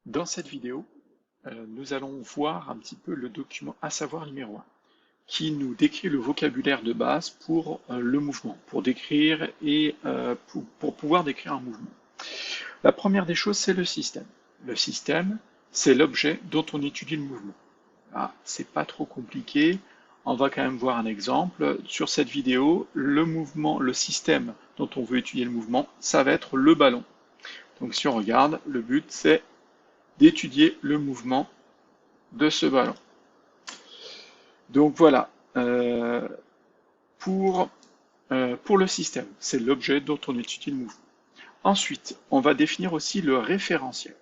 Dans cette vidéo, nous allons voir un petit peu le document à savoir numéro 1, qui nous décrit le vocabulaire de base pour le mouvement, pour décrire et pour pouvoir décrire un mouvement. La première des choses, c'est le système. Le système, c'est l'objet dont on étudie le mouvement. Ah, c'est pas trop compliqué. On va quand même voir un exemple. Sur cette vidéo, le mouvement, le système dont on veut étudier le mouvement, ça va être le ballon. Donc si on regarde, le but c'est d'étudier le mouvement de ce ballon. Donc voilà, pour le système, c'est l'objet dont on étudie le mouvement. Ensuite, on va définir aussi le référentiel.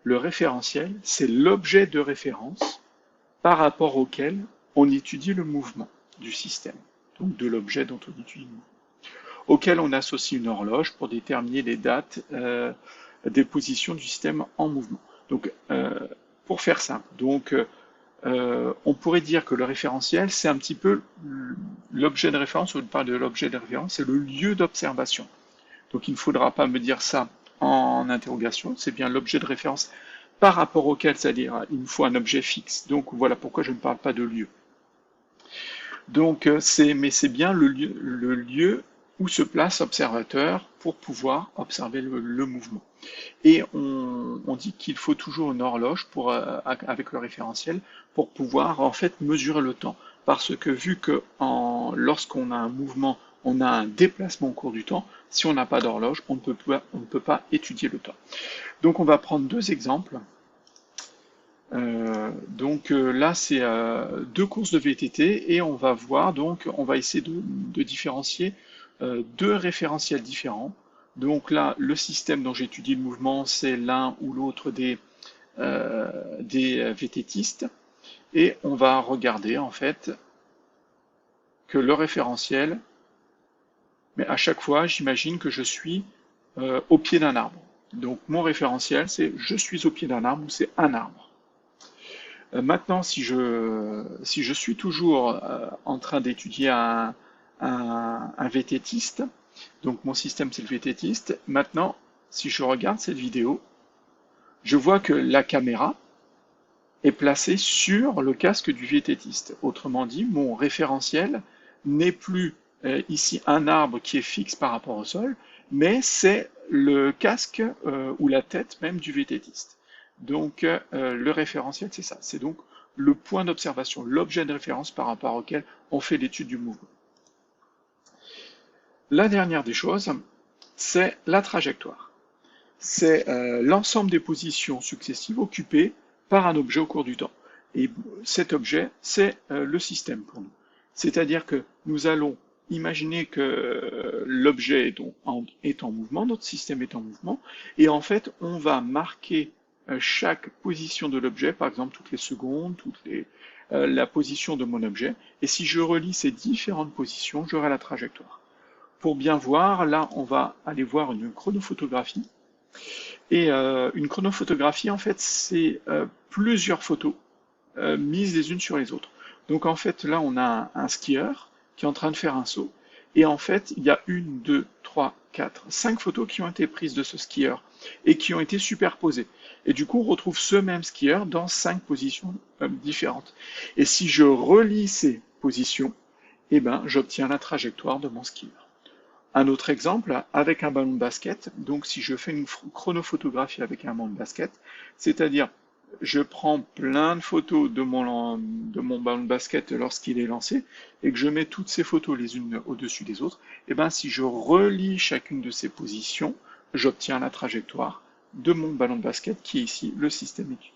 Le référentiel, c'est l'objet de référence par rapport auquel on étudie le mouvement du système, donc de l'objet dont on étudie le mouvement, auquel on associe une horloge pour déterminer les dates des positions du système en mouvement. Donc, pour faire simple, on pourrait dire que le référentiel, c'est un petit peu l'objet de référence, on parle de l'objet de référence, c'est le lieu d'observation. Donc il ne faudra pas me dire ça en interrogation, c'est bien l'objet de référence par rapport auquel, c'est-à-dire il me faut un objet fixe. Donc voilà pourquoi je ne parle pas de lieu. Donc mais c'est bien le lieu où se place l'observateur pour pouvoir observer le mouvement. Et on dit qu'il faut toujours une horloge avec le référentiel pour pouvoir en fait mesurer le temps. Parce que vu que lorsqu'on a un mouvement, on a un déplacement au cours du temps, si on n'a pas d'horloge, on ne peut pas étudier le temps. Donc on va prendre deux exemples. Là, c'est deux courses de VTT et on va voir, on va essayer de différencier deux référentiels différents. Donc là, le système dont j'étudie le mouvement, c'est l'un ou l'autre des VTTistes. Et on va regarder en fait que le référentiel, mais à chaque fois, j'imagine que je suis au pied d'un arbre. Donc mon référentiel, c'est je suis au pied d'un arbre ou c'est un arbre. Maintenant, si je suis toujours en train d'étudier un VTTiste, donc mon système c'est le VTTiste, maintenant, si je regarde cette vidéo, je vois que la caméra est placée sur le casque du VTTiste. Autrement dit, mon référentiel n'est plus ici un arbre qui est fixe par rapport au sol, mais c'est le casque ou la tête même du VTTiste. Donc le référentiel, c'est ça. C'est donc le point d'observation, l'objet de référence par rapport auquel on fait l'étude du mouvement. La dernière des choses, c'est la trajectoire. C'est l'ensemble des positions successives occupées par un objet au cours du temps. Et cet objet, c'est le système pour nous. C'est-à-dire que nous allons imaginer que l'objet est en mouvement, notre système est en mouvement, et en fait, on va marquer chaque position de l'objet, par exemple toutes les secondes, la position de mon objet, et si je relie ces différentes positions, j'aurai la trajectoire. Pour bien voir, là, on va aller voir une chronophotographie. Et une chronophotographie, en fait, c'est plusieurs photos mises les unes sur les autres. Donc en fait, là, on a un skieur qui est en train de faire un saut. Et en fait, il y a 1, 2, 3, 4, 5 photos qui ont été prises de ce skieur et qui ont été superposées. Et du coup, on retrouve ce même skieur dans 5 positions différentes. Et si je relie ces positions, eh ben, j'obtiens la trajectoire de mon skieur. Un autre exemple, avec un ballon de basket, donc si je fais une chronophotographie avec un ballon de basket, c'est-à-dire je prends plein de photos de mon ballon de basket lorsqu'il est lancé et que je mets toutes ces photos les unes au-dessus des autres, et bien si je relie chacune de ces positions, j'obtiens la trajectoire de mon ballon de basket qui est ici le système étudié.